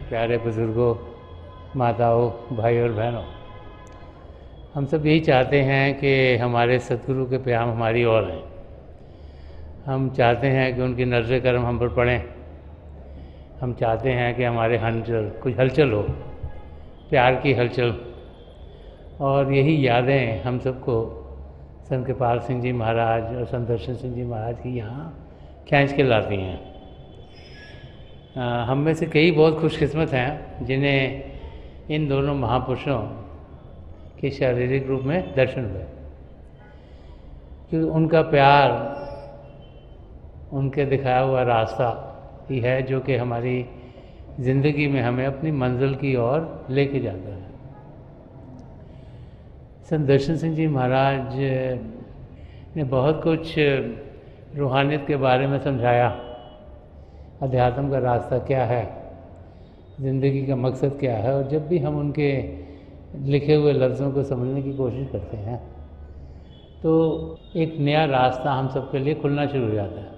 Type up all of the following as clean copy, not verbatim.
प्यारे बुज़ुर्गों, माताओं, भाई और बहनों, हम सब यही चाहते हैं कि हमारे सतगुरु के प्याम हमारी ओर हैं। हम चाहते हैं कि उनकी नज़र करम हम पर पड़ें। हम चाहते हैं कि हमारे कुछ हलचल हो, प्यार की हलचल। और यही यादें हम सबको संत कृपाल सिंह जी महाराज और संत दर्शन सिंह जी महाराज की यहाँ खींच के लाती हैं। हम में से कई बहुत खुशकिस्मत हैं जिन्हें इन दोनों महापुरुषों के शारीरिक रूप में दर्शन हुए, क्योंकि उनका प्यार, उनके दिखाया हुआ रास्ता ही है जो कि हमारी ज़िंदगी में हमें अपनी मंजिल की ओर लेके जाता है। संत दर्शन सिंह जी महाराज ने बहुत कुछ रूहानियत के बारे में समझाया। अध्यात्म का रास्ता क्या है, ज़िंदगी का मकसद क्या है। और जब भी हम उनके लिखे हुए लफ्ज़ों को समझने की कोशिश करते हैं तो एक नया रास्ता हम सबके लिए खुलना शुरू हो जाता है।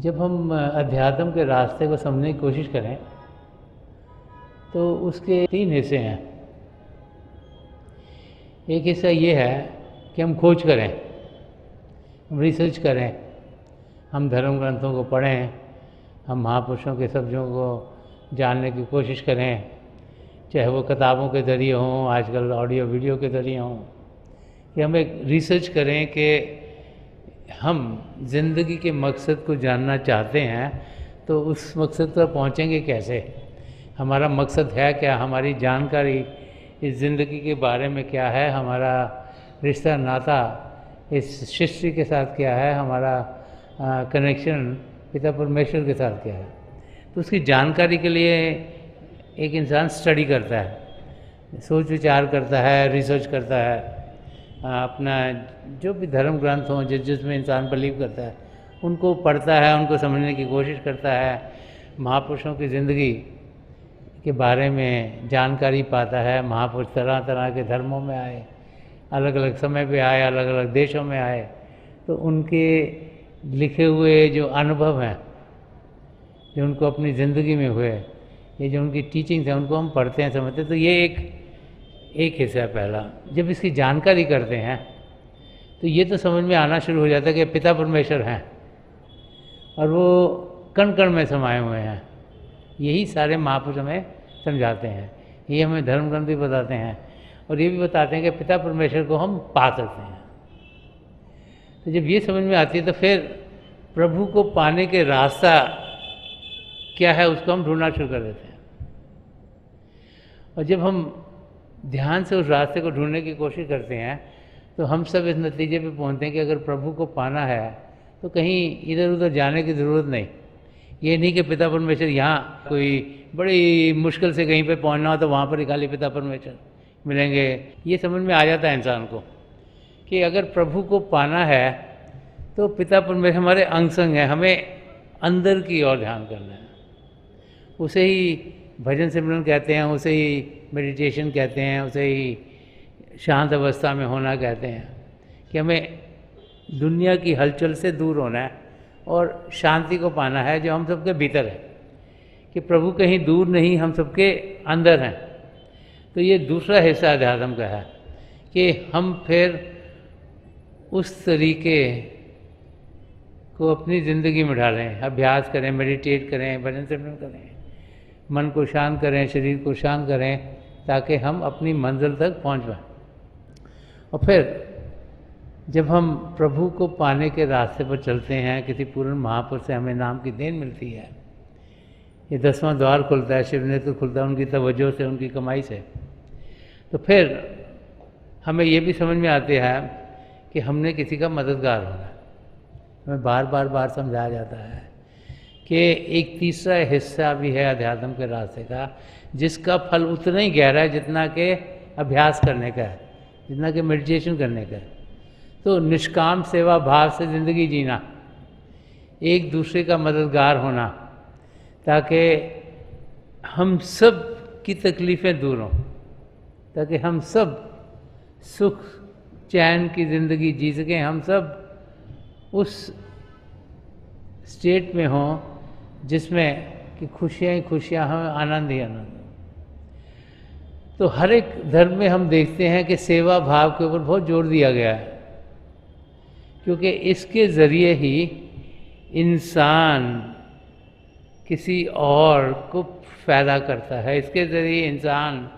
जब हम अध्यात्म के रास्ते को समझने की कोशिश करें तो उसके 3 हिस्से हैं। एक हिस्सा ये है कि हम खोज करें, हम रिसर्च करें, हम धर्म ग्रंथों को पढ़ें, हम महापुरुषों के शब्दों को जानने की कोशिश करें, चाहे वो किताबों के ज़रिए हों, आजकल ऑडियो वीडियो के ज़रिए हों, कि हम एक रिसर्च करें कि हम ज़िंदगी के मकसद को जानना चाहते हैं तो उस मकसद पर पहुँचेंगे कैसे। हमारा मकसद है क्या, हमारी जानकारी इस ज़िंदगी के बारे में क्या है, हमारा रिश्ता नाता इस सृष्टि के साथ क्या है, हमारा कनेक्शन पिता परमेश्वर के साथ क्या है। तो उसकी जानकारी के लिए एक इंसान स्टडी करता है, सोच विचार करता है, रिसर्च करता है, अपना जो भी धर्म ग्रंथ हों जिसमें इंसान बिलीव करता है उनको पढ़ता है, उनको समझने की कोशिश करता है, महापुरुषों की ज़िंदगी के बारे में जानकारी पाता है। महापुरुष तरह तरह के धर्मों में आए, अलग अलग समय पे आए, अलग अलग देशों में आए, तो उनके लिखे हुए जो अनुभव हैं, जो उनको अपनी ज़िंदगी में हुए, ये जो उनकी टीचिंग्स हैं, उनको हम पढ़ते हैं, समझते हैं। तो ये एक हिस्सा है पहला। जब इसकी जानकारी करते हैं तो ये तो समझ में आना शुरू हो जाता है कि पिता परमेश्वर हैं और वो कण कण में समाये हुए हैं। यही सारे महापुरुष हमें समझाते हैं, ये हमें धर्म ग्रंथ भी बताते हैं। और ये भी बताते हैं कि पिता परमेश्वर को हम पा सकते हैं। तो जब ये समझ में आती है तो फिर प्रभु को पाने के रास्ता क्या है उसको हम ढूंढना शुरू कर देते हैं। और जब हम ध्यान से उस रास्ते को ढूंढने की कोशिश करते हैं तो हम सब इस नतीजे पे पहुंचते हैं कि अगर प्रभु को पाना है तो कहीं इधर उधर जाने की ज़रूरत नहीं। ये नहीं कि पिता परमेश्वर यहाँ कोई बड़ी मुश्किल से कहीं पे पहुंचना हो तो वहाँ पर ही खाली पिता परमेश्वर मिलेंगे। ये समझ में आ जाता है इंसान को कि अगर प्रभु को पाना है तो पिता परमेश्वर हमारे अंग संग हैं, हमें अंदर की ओर ध्यान करना है। उसे ही भजन सिमरन कहते हैं, उसे ही मेडिटेशन कहते हैं, उसे ही शांत अवस्था में होना कहते हैं कि हमें दुनिया की हलचल से दूर होना है और शांति को पाना है जो हम सबके भीतर है, कि प्रभु कहीं दूर नहीं, हम सबके अंदर हैं। तो ये दूसरा हिस्सा अध्यात्म का है कि हम फिर उस तरीके को अपनी ज़िंदगी में ढालें, अभ्यास करें, मेडिटेट करें, भजन सिमरन करें, मन को शांत करें, शरीर को शांत करें, ताकि हम अपनी मंजिल तक पहुंच पाएँ। और फिर जब हम प्रभु को पाने के रास्ते पर चलते हैं, किसी पूर्ण महापुरुष से हमें नाम की देन मिलती है, ये 10वां द्वार खुलता है, शिव नेत्र खुलता है उनकी तवज्जो से, उनकी कमाई से, तो फिर हमें ये भी समझ में आते हैं कि हमने किसी का मददगार होना है। हमें बार बार समझाया जाता है कि एक तीसरा हिस्सा भी है अध्यात्म के रास्ते का, जिसका फल उतना ही गहरा है जितना कि अभ्यास करने का है, जितना कि मेडिटेशन करने का है। तो निष्काम सेवा भाव से ज़िंदगी जीना, एक दूसरे का मददगार होना, ताकि हम सब की तकलीफ़ें दूर हों, ताकि हम सब सुख चैन की ज़िंदगी जी सकें, हम सब उस स्टेट में हों जिसमें कि खुशियाँ ही खुशियाँ हों, आनंद ही आनंद। तो हर एक धर्म में हम देखते हैं कि सेवा भाव के ऊपर बहुत जोर दिया गया है, क्योंकि इसके ज़रिए ही इंसान किसी और को फ़ायदा करता है। इसके ज़रिए इंसान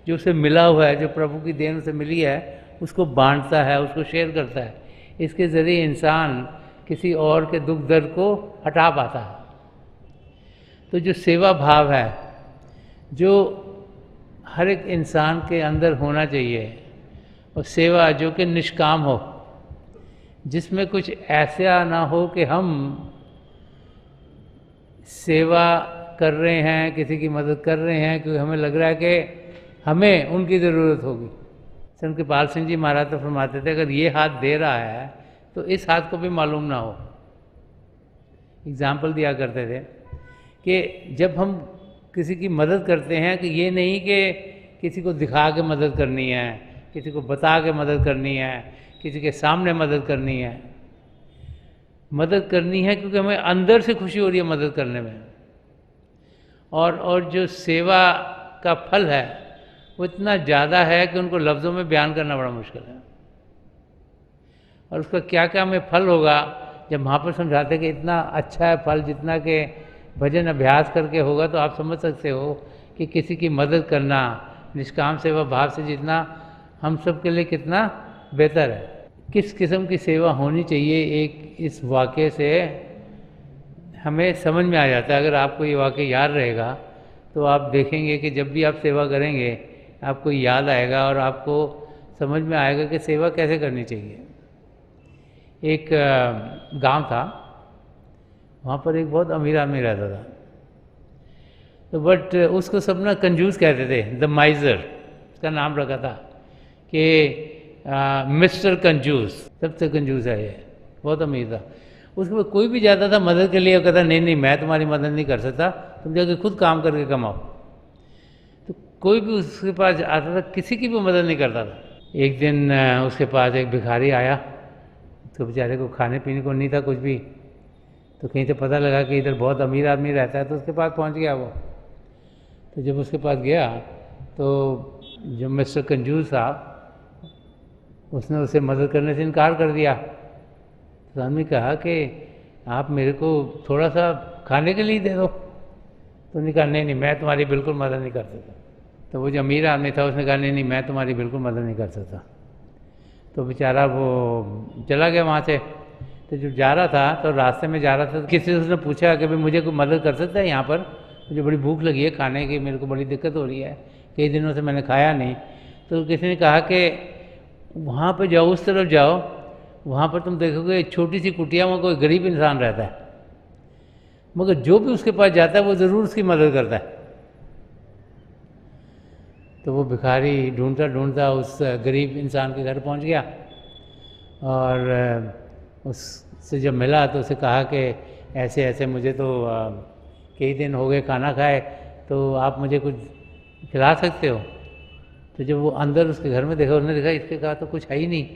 जो उसे मिला हुआ है, जो प्रभु की देन उसे मिली है, उसको बांटता है, उसको शेयर करता है। इसके ज़रिए इंसान किसी और के दुख दर्द को हटा पाता है। तो जो सेवा भाव है, जो हर एक इंसान के अंदर होना चाहिए, और सेवा जो कि निष्काम हो, जिसमें कुछ ऐसा ना हो कि हम सेवा कर रहे हैं, किसी की मदद कर रहे हैं क्योंकि हमें लग रहा है कि हमें उनकी ज़रूरत होगी। संत कृपाल सिंह जी महाराज तो फरमाते थे, अगर ये हाथ दे रहा है तो इस हाथ को भी मालूम ना हो। एग्ज़ाम्पल दिया करते थे कि जब हम किसी की मदद करते हैं कि ये नहीं कि किसी को दिखा के मदद करनी है, किसी को बता के मदद करनी है, किसी के सामने मदद करनी है। मदद करनी है क्योंकि हमें अंदर से खुशी हो रही है मदद करने में। और जो सेवा का फल है वो इतना ज़्यादा है कि उनको लफ्ज़ों में बयान करना बड़ा मुश्किल है। और उसका क्या क्या हमें फल होगा, जब महापुरुष समझाते कि इतना अच्छा है फल जितना कि भजन अभ्यास करके होगा, तो आप समझ सकते हो कि किसी की मदद करना निष्काम सेवा भाव से जितना हम सब के लिए कितना बेहतर है। किस किस्म की सेवा होनी चाहिए, एक इस वाक़े से हमें समझ में आ जाता है। अगर आपको ये वाक़या याद रहेगा तो आप देखेंगे कि जब भी आप सेवा करेंगे आपको याद आएगा और आपको समझ में आएगा कि सेवा कैसे करनी चाहिए। एक गांव था, वहाँ पर एक बहुत अमीर आदमी रहता था, तो बट उसको सब ना कंजूस कहते थे, द माइजर उसका नाम रखा था कि मिस्टर कंजूस, सबसे कंजूस है ये, बहुत अमीर था। उसके बाद कोई भी जाता था मदद के लिए, वो कहता नहीं मैं तुम्हारी मदद नहीं कर सकता, तुम जाके खुद काम करके कमाओ। तो कोई भी उसके पास आता था, किसी की भी मदद नहीं करता था। एक दिन उसके पास एक भिखारी आया, तो बेचारे को खाने पीने को नहीं था कुछ भी, तो कहीं से पता लगा कि इधर बहुत अमीर आदमी रहता है, तो उसके पास पहुंच गया वो। तो जब उसके पास गया तो जो मिस्टर कंजूस साहब, उसने उसे मदद करने से इनकार कर दिया। तो आदमी कहा कि आप मेरे को थोड़ा सा खाने के लिए दे दो। तो उन्होंने कहा नहीं मैं तुम्हारी बिल्कुल मदद नहीं कर सकता। तो वो जो अमीर आदमी था उसने कहा नहीं नहीं मैं तुम्हारी बिल्कुल मदद नहीं कर सकता। तो बेचारा वो चला गया वहाँ से। तो जब जा रहा था तो रास्ते में जा रहा था तो किसी से उसने पूछा कि भाई मुझे कोई मदद कर सकता है यहाँ पर, मुझे बड़ी भूख लगी है खाने की, मेरे को बड़ी दिक्कत हो रही है, कई दिनों से मैंने खाया नहीं। तो किसी ने कहा कि वहाँ पर जाओ, उस तरफ जाओ, वहाँ पर तुम देखोगे एक छोटी सी कुटिया में कोई गरीब इंसान रहता है, मगर जो भी उसके पास जाता है वो ज़रूर उसकी मदद करता है। तो वो भिखारी ढूंढता ढूंढता उस गरीब इंसान के घर पहुंच गया और उससे जब मिला तो उसे कहा कि ऐसे ऐसे मुझे तो कई दिन हो गए खाना खाए, तो आप मुझे कुछ खिला सकते हो। तो जब वो अंदर उसके घर में देखा, उसने देखा इसके कहा तो कुछ है ही नहीं,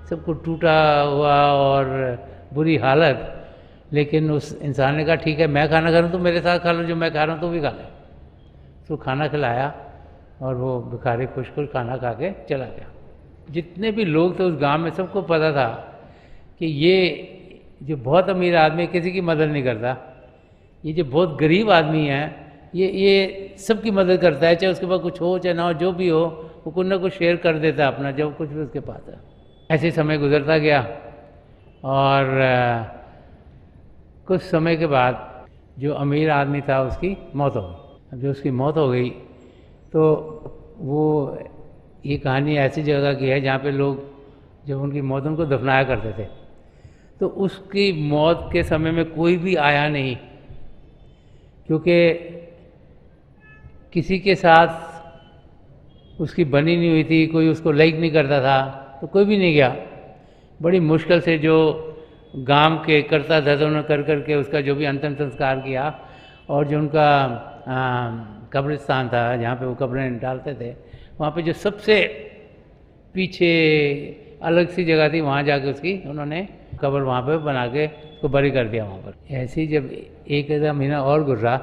सब कुछ टूटा हुआ और बुरी हालत। लेकिन उस इंसान ने कहा ठीक है मैं खाना खा रहा हूँ तो मेरे साथ खा लो, जो मैं खा रहा हूँ तो भी खा ले। तो खाना खिलाया और वो भिखारी खुश खुश खाना खा के चला गया। जितने भी लोग थे उस गांव में सबको पता था कि ये जो बहुत अमीर आदमी किसी की मदद नहीं करता, ये जो बहुत गरीब आदमी है ये सबकी मदद करता है, चाहे उसके पास कुछ हो चाहे ना हो, जो भी हो वो कुछ ना कुछ शेयर कर देता है अपना, जब कुछ भी उसके पास है। ऐसे समय गुजरता गया और कुछ समय के बाद जो अमीर आदमी था उसकी मौत हो गई। अब जो उसकी मौत हो गई तो वो ये कहानी ऐसी जगह की है जहाँ पे लोग जब उनकी मौत उनको दफनाया करते थे, तो उसकी मौत के समय में कोई भी आया नहीं, क्योंकि किसी के साथ उसकी बनी नहीं हुई थी, कोई उसको लाइक नहीं करता था, तो कोई भी नहीं गया। बड़ी मुश्किल से जो गांव के करता धर्ता उन्होंने कर करके उसका जो भी अंतिम संस्कार किया, और जो उनका कब्रिस्तान था जहाँ पे वो कब्रें डालते थे, वहाँ पे जो सबसे पीछे अलग सी जगह थी वहाँ जाके उसकी उन्होंने कब्र वहाँ पे बना के उसको बरी कर दिया वहाँ पर। ऐसे ही जब एक ऐसा महीना और गुजरा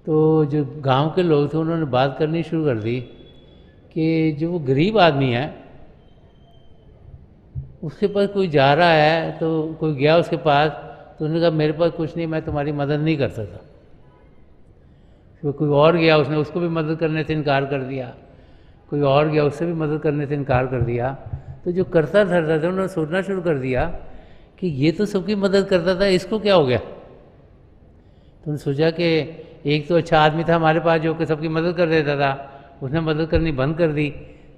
तो जो गांव के लोग थे उन्होंने बात करनी शुरू कर दी कि जो वो गरीब आदमी है उसके पास कोई जा रहा है, तो कोई गया उसके पास तो उन्होंने कहा मेरे पास कुछ नहीं, मैं तुम्हारी मदद नहीं कर सकता। तो कोई और गया, उसने उसको भी मदद करने से इनकार कर दिया, कोई और गया उससे भी मदद करने से इनकार कर दिया। तो जो करता धरता था उन्होंने सोचना शुरू कर दिया कि ये तो सबकी मदद करता था, इसको क्या हो गया। तो उन्होंने सोचा कि एक तो अच्छा आदमी था हमारे पास जो कि सबकी मदद कर देता था, उसने मदद करनी बंद कर दी।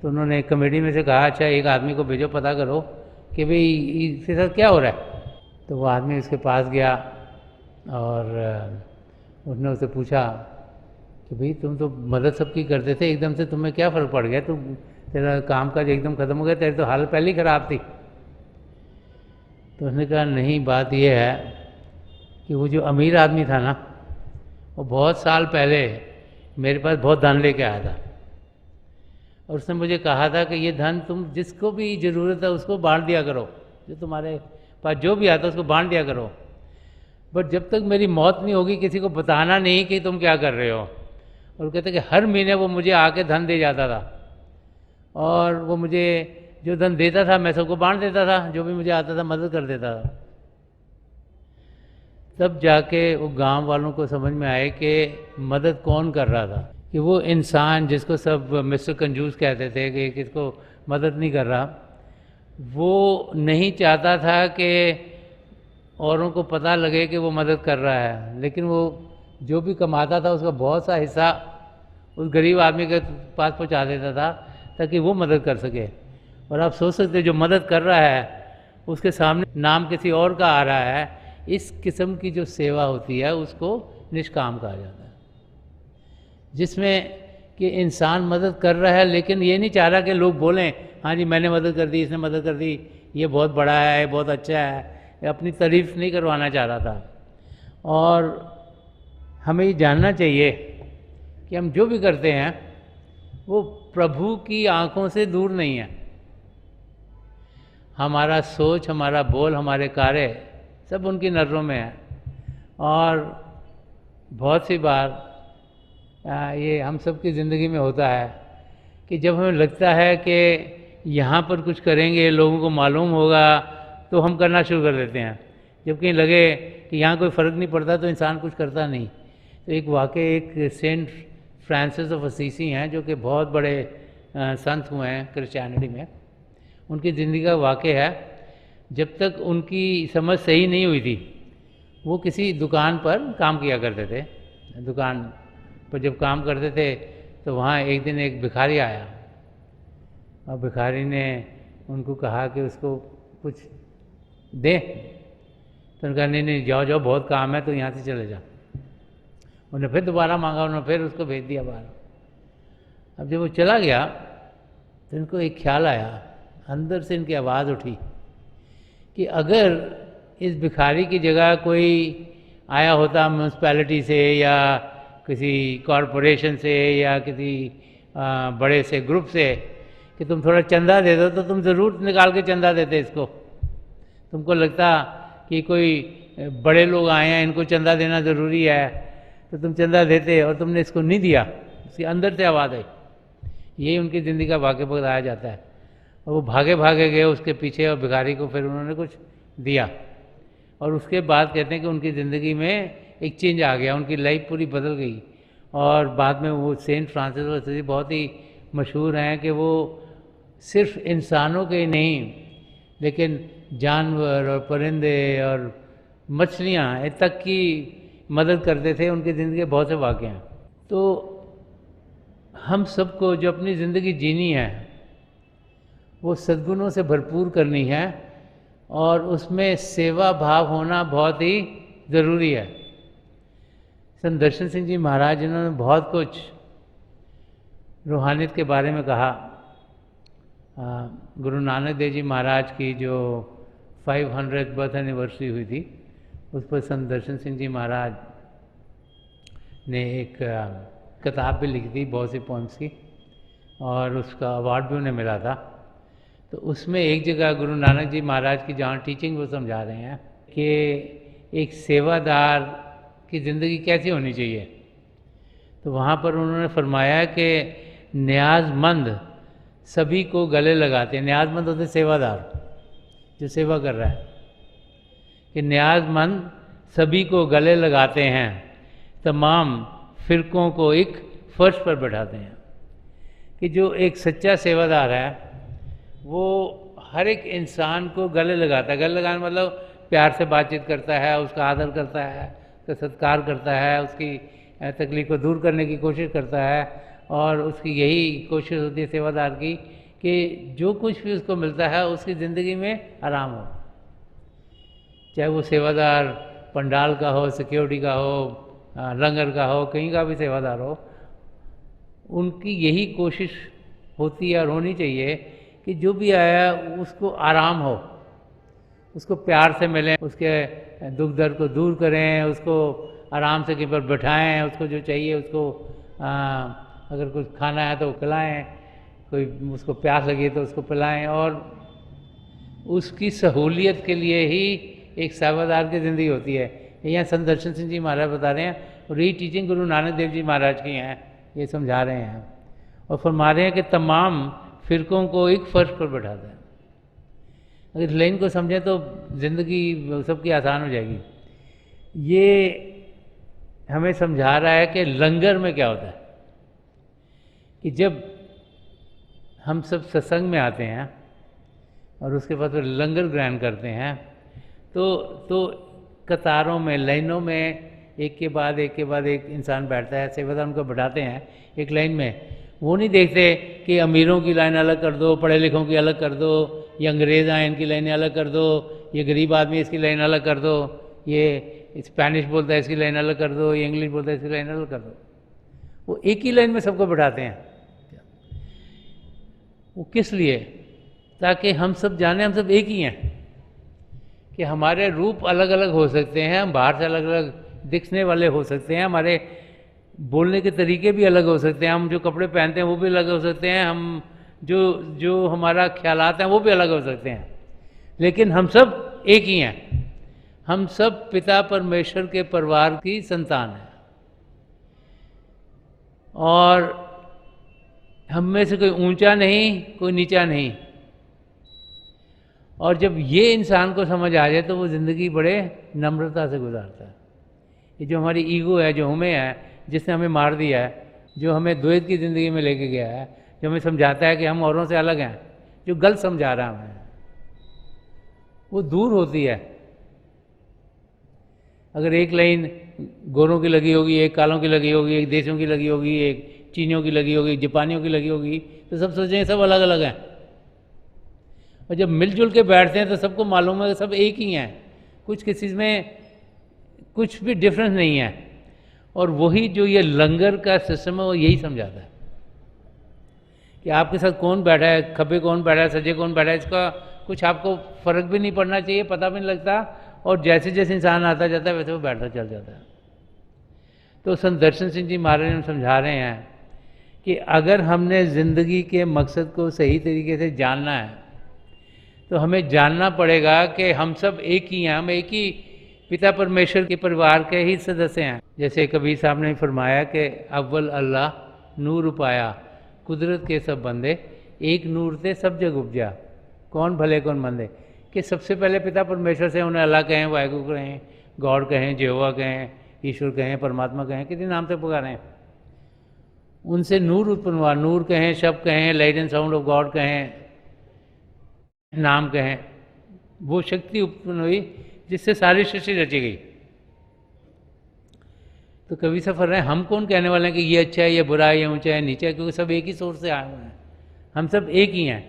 तो उन्होंने कमेटी में से कहा अच्छा एक आदमी को भेजो पता करो कि भाई इसके साथ क्या हो रहा है। तो वो आदमी उसके पास गया और उसने उससे पूछा कि भाई तुम तो मदद सबकी करते थे, एकदम से तुम्हें क्या फ़र्क पड़ गया, तुम तेरा काम काज एकदम ख़त्म हो गया, तेरी तो हालत पहले ही ख़राब थी। तो उसने कहा नहीं, बात यह है कि वो जो अमीर आदमी था ना वो बहुत साल पहले मेरे पास बहुत धन लेके आया था, और उसने मुझे कहा था कि ये धन तुम जिसको भी ज़रूरत है उसको बांट दिया करो, जो तुम्हारे पास जो भी आता उसको बांट दिया करो, बट जब तक मेरी मौत नहीं होगी किसी को बताना नहीं कि तुम क्या कर रहे हो। और कहते कि हर महीने वो मुझे आके धन दे जाता था, और वो मुझे जो धन देता था मैं सबको बांट देता था, जो भी मुझे आता था मदद कर देता था। तब जाके वो गांव वालों को समझ में आए कि मदद कौन कर रहा था, कि वो इंसान जिसको सब मिस्टर कंजूस कहते थे कि किसको मदद नहीं कर रहा, वो नहीं चाहता था कि औरों को पता लगे कि वो मदद कर रहा है, लेकिन वो जो भी कमाता था उसका बहुत सा हिस्सा उस गरीब आदमी के पास पहुंचा देता था ताकि वो मदद कर सके। और आप सोच सकते जो मदद कर रहा है उसके सामने नाम किसी और का आ रहा है, इस किस्म की जो सेवा होती है उसको निष्काम कहा जाता है, जिसमें कि इंसान मदद कर रहा है लेकिन ये नहीं चाह रहा कि लोग बोलें हाँ जी मैंने मदद कर दी, इसने मदद कर दी, ये बहुत बड़ा है, ये बहुत अच्छा है, अपनी तारीफ नहीं करवाना चाह रहा था। और हमें ये जानना चाहिए कि हम जो भी करते हैं वो प्रभु की आंखों से दूर नहीं है। हमारा सोच, हमारा बोल, हमारे कार्य सब उनकी नज़रों में है। और बहुत सी बार ये हम सब की ज़िंदगी में होता है कि जब हमें लगता है कि यहाँ पर कुछ करेंगे लोगों को मालूम होगा तो हम करना शुरू कर देते हैं, जब कहीं लगे कि यहाँ कोई फ़र्क नहीं पड़ता तो इंसान कुछ करता नहीं। तो एक वाकई एक सेंट फ्रांसिस ऑफ असीसी हैं, जो कि बहुत बड़े संत हुए हैं क्रिश्चियनिटी में। उनकी ज़िंदगी का वाक़या है, जब तक उनकी समझ सही नहीं हुई थी, वो किसी दुकान पर काम किया करते थे। दुकान पर जब काम करते थे तो वहाँ एक दिन एक भिखारी आया, और भिखारी ने उनको कहा कि उसको कुछ दे। तो उन्होंने कहा नहीं नहीं, जाओ जाओ, बहुत काम है, तो यहाँ से चले जाओ। उन्होंने फिर दोबारा मांगा, उन्होंने फिर उसको भेज दिया बाहर। अब जब वो चला गया तो इनको एक ख्याल आया, अंदर से इनकी आवाज़ उठी कि अगर इस भिखारी की जगह कोई आया होता म्यूनसिपैलिटी से या किसी कॉरपोरेशन से या किसी बड़े से ग्रुप से कि तुम थोड़ा चंदा दे दो, तो तुम ज़रूर निकाल के चंदा देते इसको। तुमको लगता कि कोई बड़े लोग आए हैं, इनको चंदा देना ज़रूरी है, तो तुम चंदा देते, और तुमने इसको नहीं दिया। उसके अंदर से आवाज़ आई। यही उनकी ज़िंदगी का वाक़या बताया जाता है। और वो भागे भागे गए उसके पीछे, और भिखारी को फिर उन्होंने कुछ दिया, और उसके बाद कहते हैं कि उनकी ज़िंदगी में एक चेंज आ गया, उनकी लाइफ पूरी बदल गई। और बाद में वो सेंट फ्रांसिस ऑफ असीसी बहुत ही मशहूर हैं कि वो सिर्फ इंसानों के ही नहीं, लेकिन जानवर और परिंदे और मछलियाँ तक की मदद करते थे। उनकी ज़िंदगी के बहुत से वाक़े हैं। तो हम सबको जो अपनी ज़िंदगी जीनी है वो सद्गुणों से भरपूर करनी है, और उसमें सेवा भाव होना बहुत ही ज़रूरी है। संत दर्शन सिंह जी महाराज, जिन्होंने बहुत कुछ रूहानियत के बारे में कहा, गुरु नानक देव जी महाराज की जो 500th बर्थ एनिवर्सरी हुई थी, उस पर संत दर्शन सिंह जी महाराज ने एक किताब भी लिखी थी, बहुत सी पोएम्स की, और उसका अवार्ड भी उन्हें मिला था। तो उसमें एक जगह गुरु नानक जी महाराज की जहाँ टीचिंग वो समझा रहे हैं कि एक सेवादार की ज़िंदगी कैसी होनी चाहिए। तो वहाँ पर उन्होंने फरमाया कि न्याज़मंद सभी को गले लगाते हैं। न्याज़मंद होते सेवादार, जो सेवा कर रहा है, कि न्याज़मंद सभी को गले लगाते हैं, तमाम फ़िरक़ों को एक फर्श पर बैठाते हैं। कि जो एक सच्चा सेवादार है वो हर एक इंसान को गले लगाता है। गले लगाने मतलब प्यार से बातचीत करता है, उसका आदर करता है, उसका सत्कार करता है, उसकी तकलीफ़ को दूर करने की कोशिश करता है। और उसकी यही कोशिश होती है सेवादार की कि जो कुछ भी उसको मिलता है उसकी ज़िंदगी में आराम हो। चाहे वो सेवादार पंडाल का हो, सिक्योरिटी का हो, लंगर का हो, कहीं का भी सेवादार हो, उनकी यही कोशिश होती है और होनी चाहिए कि जो भी आया उसको आराम हो, उसको प्यार से मिलें, उसके दुख दर्द को दूर करें, उसको आराम से कहीं पर बैठाएं, उसको जो चाहिए उसको अगर कुछ खाना है तो खिलाएं, कोई उसको प्यास लगी तो उसको पिलाएं। और उसकी सहूलियत के लिए ही एक सेवादार की ज़िंदगी होती है। यहाँ संत दर्शन सिंह जी महाराज बता रहे हैं, और यही टीचिंग गुरु नानक देव जी महाराज की हैं, ये समझा रहे हैं और फरमा रहे हैं कि तमाम फ़िरक़ों को एक फर्श पर बैठाते हैं। अगर लाइन को समझें तो ज़िंदगी सबकी आसान हो जाएगी। ये हमें समझा रहा है कि लंगर में क्या होता है, कि जब हम सब सत्संग में आते हैं और उसके बाद फिर लंगर ग्रहण करते हैं, तो कतारों में, लाइनों में एक के बाद एक इंसान बैठता है, सेवादार उनको बैठाते हैं एक लाइन में। वो नहीं देखते कि अमीरों की लाइन अलग कर दो, पढ़े लिखों की अलग कर दो, ये अंग्रेज़ आए इनकी लाइनें अलग कर दो, ये गरीब आदमी इसकी लाइन अलग कर दो, ये स्पेनिश बोलता है इसकी लाइन अलग कर दो, ये इंग्लिश बोलता है इसकी लाइन अलग कर दो। वो एक ही लाइन में सबको बैठाते हैं। वो किस लिए? ताकि हम सब जाने हम सब एक ही हैं, कि हमारे रूप अलग अलग हो सकते हैं, हम बाहर से अलग अलग दिखने वाले हो सकते हैं, हमारे बोलने के तरीके भी अलग हो सकते हैं, हम जो कपड़े पहनते हैं वो भी अलग हो सकते हैं, हम जो हमारा ख्यालात हैं वो भी अलग हो सकते हैं, लेकिन हम सब एक ही हैं। हम सब पिता परमेश्वर के परिवार की संतान हैं, और हम में से कोई ऊंचा नहीं, कोई नीचा नहीं। और जब ये इंसान को समझ आ जाए तो वो ज़िंदगी बड़े नम्रता से गुजारता है। ये जो हमारी ईगो है, जो हमें है, जिसने हमें मार दिया है, जो हमें द्वैत की ज़िंदगी में लेके गया है, जो हमें समझाता है कि हम औरों से अलग हैं, जो गलत समझा रहा है हमें, वो दूर होती है। अगर एक लाइन गोरों की लगी होगी, एक कालों की लगी होगी, एक देशों की लगी होगी, एक चीनियों की लगी होगी, जापानियों की लगी होगी, तो सब सोचेंगे सब अलग अलग हैं। और जब मिलजुल के बैठते हैं तो सबको मालूम है कि सब एक ही हैं, कुछ किसी में कुछ भी डिफरेंस नहीं है। और वही जो ये लंगर का सिस्टम है वो यही समझाता है कि आपके साथ कौन बैठा है, खब्बे कौन बैठा है, सज्जे कौन बैठा है, इसका कुछ आपको फ़र्क भी नहीं पड़ना चाहिए, पता भी नहीं लगता। और जैसे जैसे इंसान आता जाता है वैसे वो बैठता चल जाता है। तो संत दर्शन सिंह जी महाराज हम समझा रहे हैं कि अगर हमने ज़िंदगी के मकसद को सही तरीके से जानना है तो हमें जानना पड़ेगा कि हम सब एक ही हैं, हम एक ही पिता परमेश्वर के परिवार के ही सदस्य हैं। जैसे कबीर साहब ने फरमाया कि अव्वल अल्लाह नूर पाया, कुदरत के सब बंदे, एक नूर से सब जग उपजा, कौन भले कौन मंदे। कि सबसे पहले पिता परमेश्वर से उन्हें अल्लाह कहें, वाहिगुरु कहें, गॉड कहें, जेहोवा कहें, ईश्वर कहें, परमात्मा कहें, किसी नाम से पुकारें, उनसे नूर उत्पन्न हुआ। नूर कहें, शब्द कहें, light and sound of God कहें, नाम कहें, वो शक्ति उत्पन्न हुई जिससे सारी सृष्टि रची गई। तो कवि सफर है, हम कौन कहने वाले हैं कि ये अच्छा है, ये बुरा है, ये ऊंचा है, नीचा है, क्योंकि सब एक ही सोर्स से आए हुए हैं, हम सब एक ही हैं।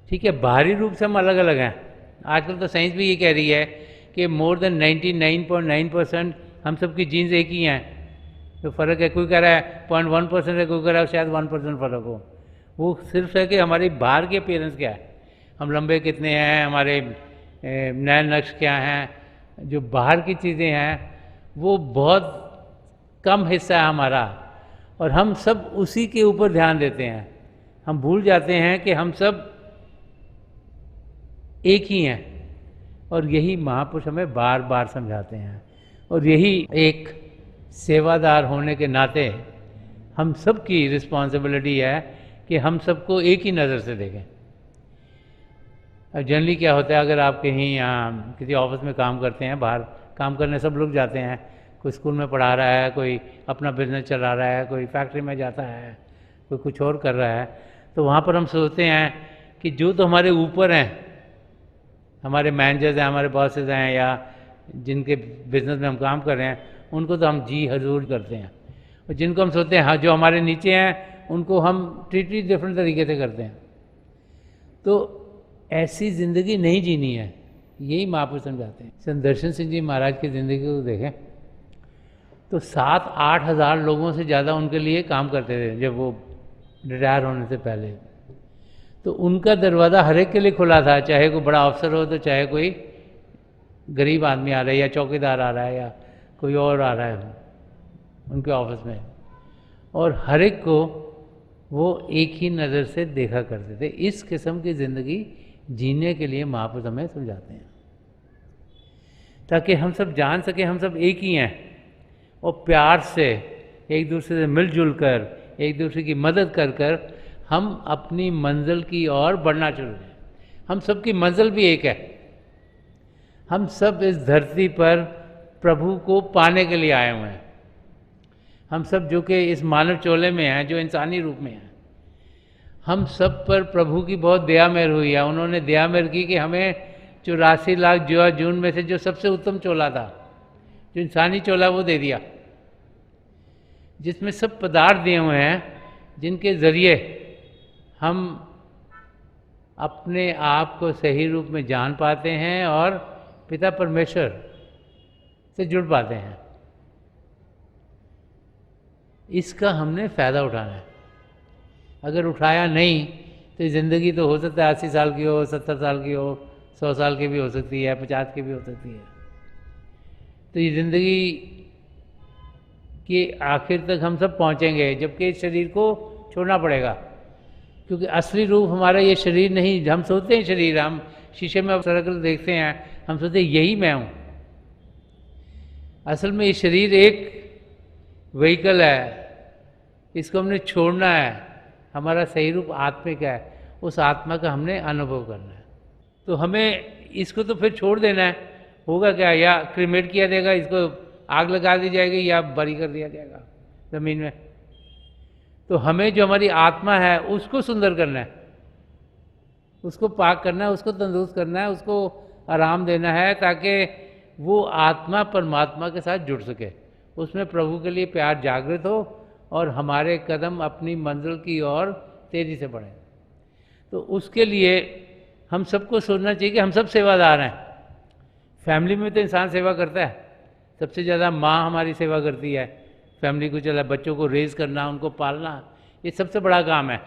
ठीक है, बाहरी रूप से हम अलग अलग हैं। आजकल तो साइंस भी ये कह रही है कि मोर देन 99.9% हम सब की जीन्स एक ही हैं। तो फ़र्क है, कोई कह रहा है 0.1% है, कोई कह रहा है शायद 1% फ़र्क हो। वो सिर्फ है कि हमारी बाहर के अपीयरेंस क्या है, हम लंबे कितने हैं, हमारे नए नक्श क्या हैं, जो बाहर की चीज़ें हैं वो बहुत कम हिस्सा है हमारा, और हम सब उसी के ऊपर ध्यान देते हैं। हम भूल जाते हैं कि हम सब एक ही हैं, और यही महापुरुष हमें बार बार समझाते हैं। और यही एक सेवादार होने के नाते हम सब की रिस्पॉन्सिबिलिटी है कि हम सबको एक ही नज़र से देखें। अब जनरली क्या होता है, अगर आप कहीं किसी ऑफिस में काम करते हैं, बाहर काम करने सब लोग जाते हैं, कोई स्कूल में पढ़ा रहा है, कोई अपना बिजनेस चला रहा है, कोई फैक्ट्री में जाता है, कोई कुछ और कर रहा है, तो वहाँ पर हम सोचते हैं कि जो तो हमारे ऊपर हैं, हमारे मैनेजर्स हैं, हमारे बॉसेस हैं, या जिनके बिजनेस में हम काम कर रहे हैं, उनको तो हम जी हजूर करते हैं, और जिनको हम सोचते हैं हाँ जो हमारे नीचे हैं उनको हम ट्रीट डिफरेंट तरीके से करते हैं। तो ऐसी ज़िंदगी नहीं जीनी है, यही महापुरुष समझाते हैं। संत दर्शन सिंह जी महाराज की ज़िंदगी को देखें तो 7-8 हज़ार लोगों से ज़्यादा उनके लिए काम करते थे जब वो रिटायर होने से पहले। तो उनका दरवाज़ा हर एक के लिए खुला था, चाहे कोई बड़ा अफसर हो, तो चाहे कोई गरीब आदमी आ रहा है, या चौकीदार आ रहा है, या कोई और आ रहा है उनके ऑफिस में, और हर एक को वो एक ही नज़र से देखा करते थे। इस किस्म की ज़िंदगी जीने के लिए महापुरुष हमें समझाते हैं, ताकि हम सब जान सकें हम सब एक ही हैं, और प्यार से एक दूसरे से मिलजुल कर, एक दूसरे की मदद कर कर हम अपनी मंजिल की ओर बढ़ना शुरू करें। हम सब की मंजिल भी एक है, हम सब इस धरती पर प्रभु को पाने के लिए आए हुए हैं। हम सब जो कि इस मानव चोले में हैं, जो इंसानी रूप में हैं, हम सब पर प्रभु की बहुत दया मेहर हुई है। उन्होंने दया मेहर की कि हमें 84 लाख जुआ जून में से जो सबसे उत्तम चोला था, जो इंसानी चोला, वो दे दिया, जिसमें सब पदार्थ दिए हुए हैं जिनके ज़रिए हम अपने आप को सही रूप में जान पाते हैं और पिता परमेश्वर से जुड़ पाते हैं। इसका हमने फ़ायदा उठाना है। अगर उठाया नहीं तो ज़िंदगी तो हो सकता है 80 साल की हो, 70 साल की हो, 100 साल की भी हो सकती है, 50 की भी हो सकती है। तो ये ज़िंदगी के आखिर तक हम सब पहुँचेंगे, जबकि इस शरीर को छोड़ना पड़ेगा, क्योंकि असली रूप हमारा ये शरीर नहीं। हम सोचते हैं शरीर, हम शीशे में सर्कल देखते हैं, हम सोचते हैं यही मैं हूँ। असल में ये शरीर एक व्हीकल है, इसको हमने छोड़ना है। हमारा सही रूप आत्मिक है, उस आत्मा का हमने अनुभव करना है। तो हमें इसको तो फिर छोड़ देना है। होगा क्या, या क्रीमेट किया जाएगा, इसको आग लगा दी जाएगी, या बरी कर दिया जाएगा ज़मीन में, तो हमें जो हमारी आत्मा है उसको सुंदर करना है, उसको पाक करना है, उसको तंदुरुस्त करना है, उसको आराम देना है, ताकि वो आत्मा परमात्मा के साथ जुड़ सके, उसमें प्रभु के लिए प्यार जागृत हो और हमारे कदम अपनी मंजिल की ओर तेज़ी से बढ़ें। तो उसके लिए हम सबको सोचना चाहिए कि हम सब सेवादार हैं। फैमिली में तो इंसान सेवा करता है, सबसे ज़्यादा माँ हमारी सेवा करती है, फैमिली को चला, बच्चों को रेज़ करना, उनको पालना, ये सबसे बड़ा काम है।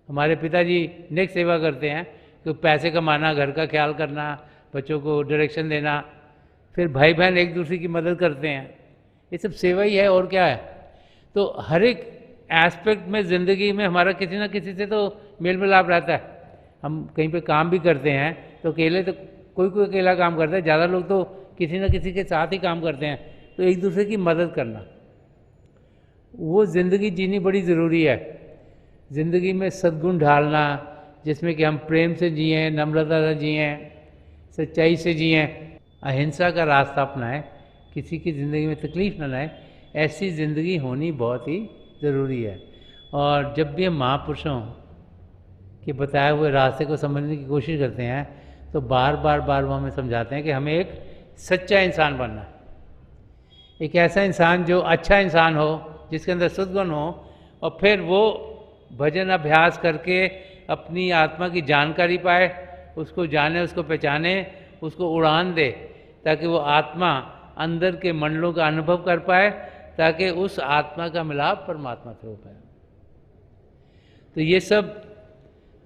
हमारे पिताजी नेक सेवा करते हैं कि पैसे कमाना, घर का ख्याल करना, बच्चों को डायरेक्शन देना, फिर भाई बहन एक दूसरे की मदद करते हैं, ये सब सेवा ही है और क्या है। तो हर एक एस्पेक्ट में ज़िंदगी में हमारा किसी ना किसी से तो मेल मिलाप रहता है। हम कहीं पे काम भी करते हैं तो अकेले तो कोई कोई अकेला काम करता है, ज़्यादा लोग तो किसी ना किसी के साथ ही काम करते हैं। तो एक दूसरे की मदद करना, वो ज़िंदगी जीनी बड़ी ज़रूरी है। ज़िंदगी में सद्गुण ढालना, जिसमें कि हम प्रेम से जिएँ, नम्रता से जिएँ, सच्चाई से जिएँ, अहिंसा का रास्ता अपनाएं, किसी की ज़िंदगी में तकलीफ़ न लाएं, ऐसी ज़िंदगी होनी बहुत ही ज़रूरी है। और जब भी हम महापुरुषों के बताए हुए रास्ते को समझने की कोशिश करते हैं तो बार बार वो हमें समझाते हैं कि हमें एक सच्चा इंसान बनना है, एक ऐसा इंसान जो अच्छा इंसान हो, जिसके अंदर सद्गुण हो, और फिर वो भजन अभ्यास करके अपनी आत्मा की जानकारी पाए, उसको जाने, उसको पहचाने, उसको उड़ान दे, ताकि वो आत्मा अंदर के मंडलों का अनुभव कर पाए, ताकि उस आत्मा का मिलाप परमात्मा से हो पाए। तो ये सब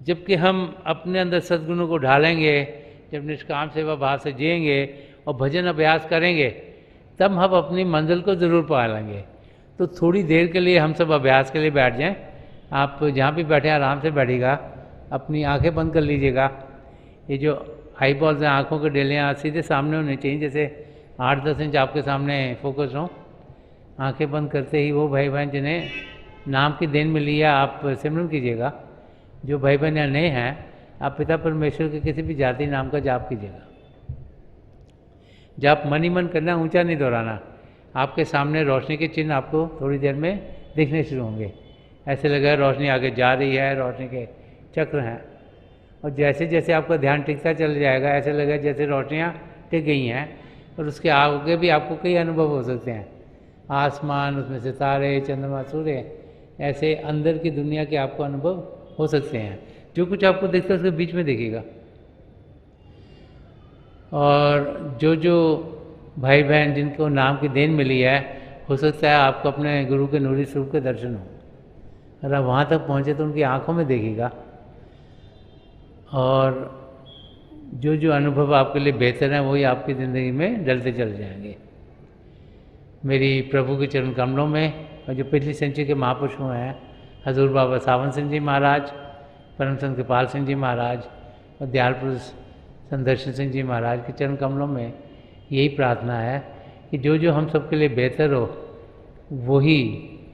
जबकि हम अपने अंदर सद्गुणों को ढालेंगे, जब निष्काम सेवा भाव से जिएंगे और भजन अभ्यास करेंगे, तब हम अपनी मंजिल को ज़रूर पा लेंगे। तो थोड़ी देर के लिए हम सब अभ्यास के लिए बैठ जाएं। आप जहाँ भी बैठे आराम से बैठिएगा, अपनी आंखें बंद कर लीजिएगा। ये जो आई बॉल्स हैं, आँखों के डेले सीधे सामने होने चाहिए, जैसे 8-10 इंच आपके सामने फोकस हो। आंखें बंद करते ही वो भाई बहन जिन्हें नाम की देन मिली है, आप सिमरन कीजिएगा। जो भाई बहन यहाँ नए हैं, आप पिता परमेश्वर के किसी भी जाति नाम का जाप कीजिएगा। जाप मन ही मन करना, ऊंचा नहीं दोहराना। आपके सामने रोशनी के चिन्ह आपको थोड़ी देर में दिखने शुरू होंगे। ऐसे लगेगा रोशनी आगे जा रही है, रोशनी के चक्र हैं, और जैसे जैसे आपका ध्यान टिकता चल जाएगा, ऐसे लगेगा जैसे रोशनियाँ टिक गई हैं, और उसके आगे भी आपको कई अनुभव हो सकते हैं। आसमान, उसमें सितारे, चंद्रमा, सूर्य, ऐसे अंदर की दुनिया के आपको अनुभव हो सकते हैं। जो कुछ आपको दिखता है उसके बीच में देखिएगा। और जो जो भाई बहन जिनको नाम की देन मिली है, हो सकता है आपको अपने गुरु के नूरी स्वरूप के दर्शन हो। अगर आप वहाँ तक पहुँचे तो उनकी आँखों में देखिएगा, और जो जो अनुभव आपके लिए बेहतर हैं वही आपकी ज़िंदगी में डलते चले जाएंगे। मेरी प्रभु के चरण कमलों में, और जो पिछली सेंचुरी के महापुरुष हुए हैं, हजूर बाबा सावन सिंह जी महाराज, परम संत कृपाल सिंह जी महाराज और दयाल पुरुष संदर्शन सिंह जी महाराज के चरण कमलों में यही प्रार्थना है कि जो जो हम सबके लिए बेहतर हो वही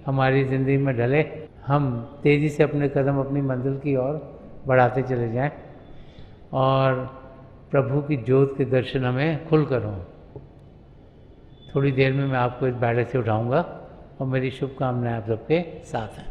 हमारी ज़िंदगी में ढले, हम तेज़ी से अपने कदम अपनी मंजिल की ओर बढ़ाते चले जाएं, और प्रभु की ज्योत के दर्शन हमें खुलकर हों। थोड़ी देर में मैं आपको इस बैठक से उठाऊंगा, और मेरी शुभकामनाएं आप सबके साथ हैं।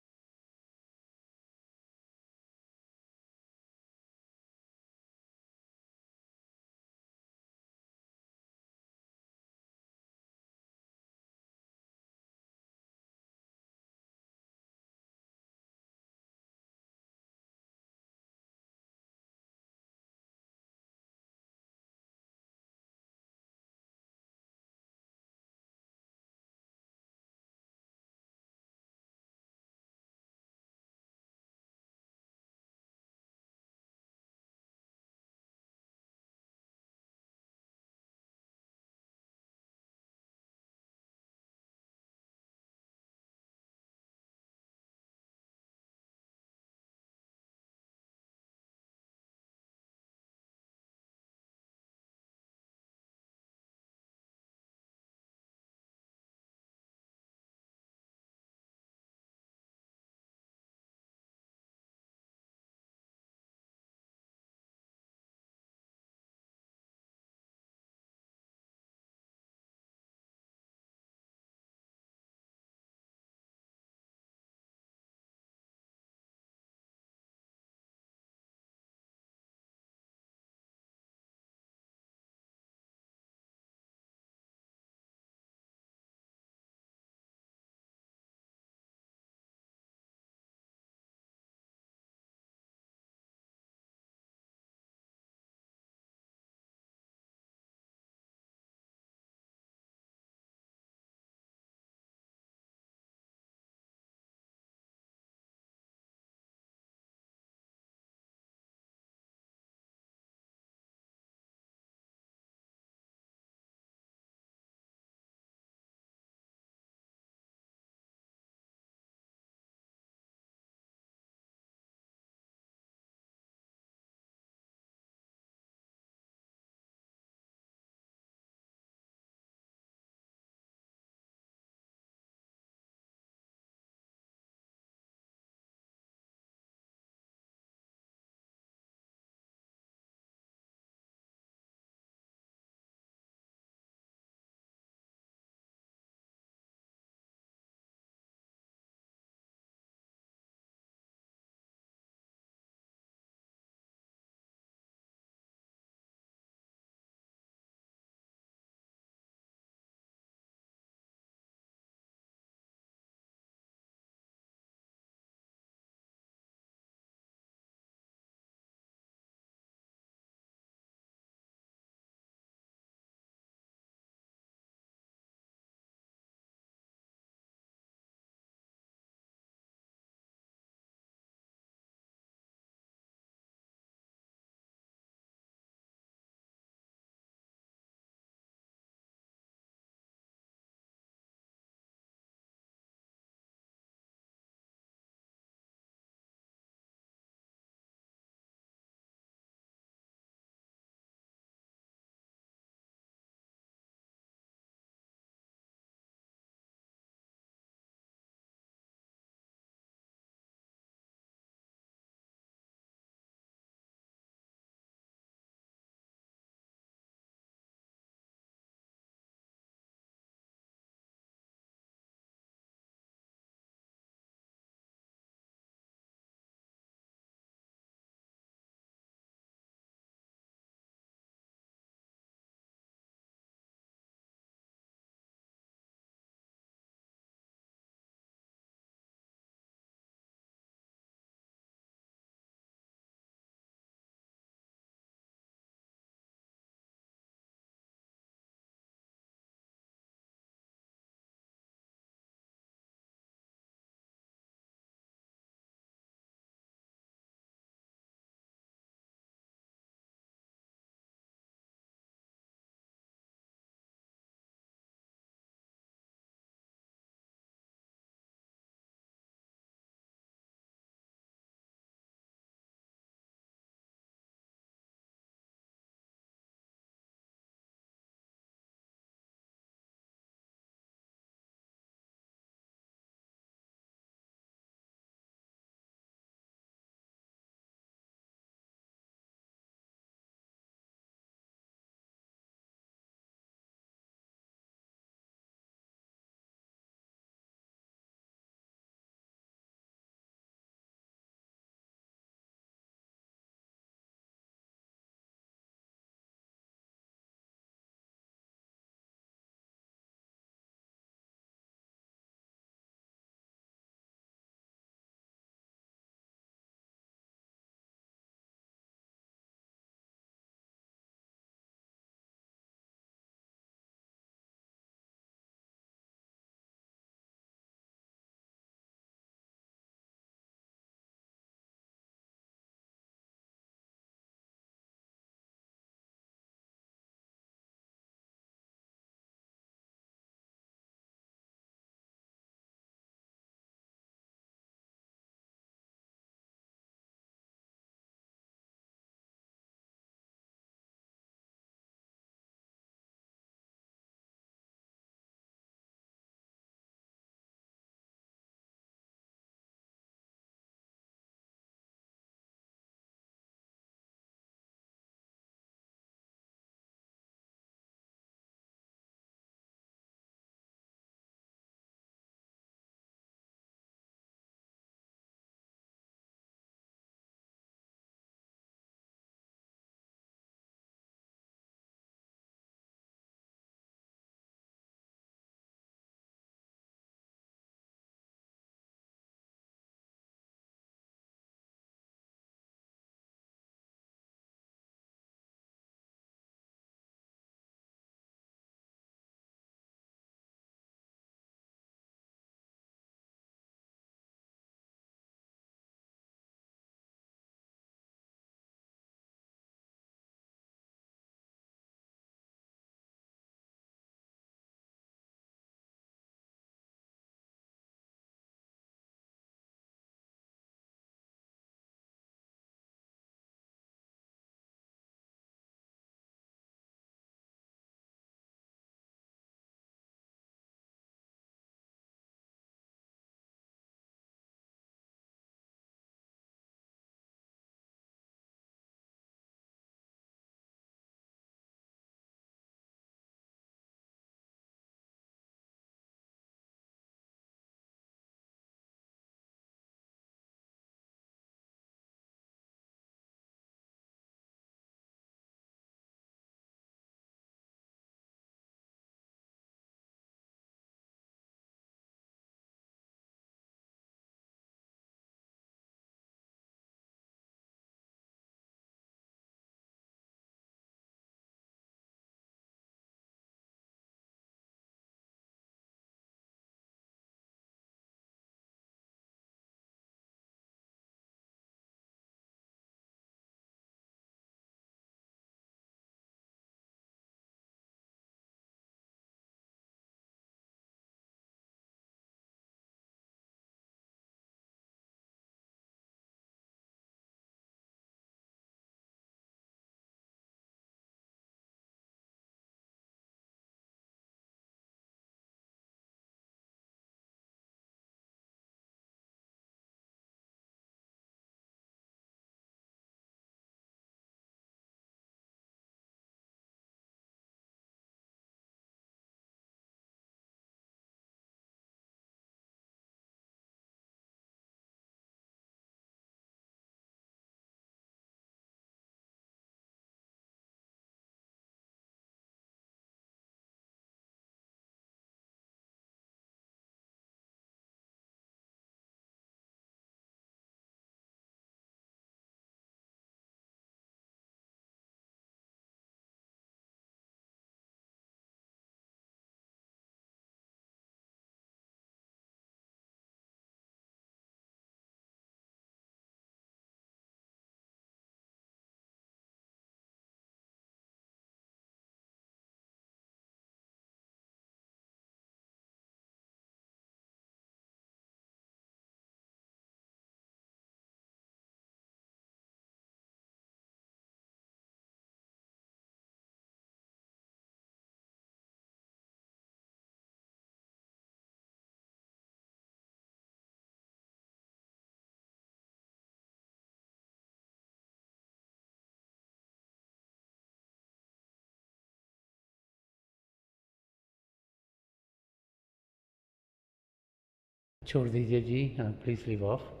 छोड़ दीजिए जी, हाँ प्लीज़ लीव ऑफ।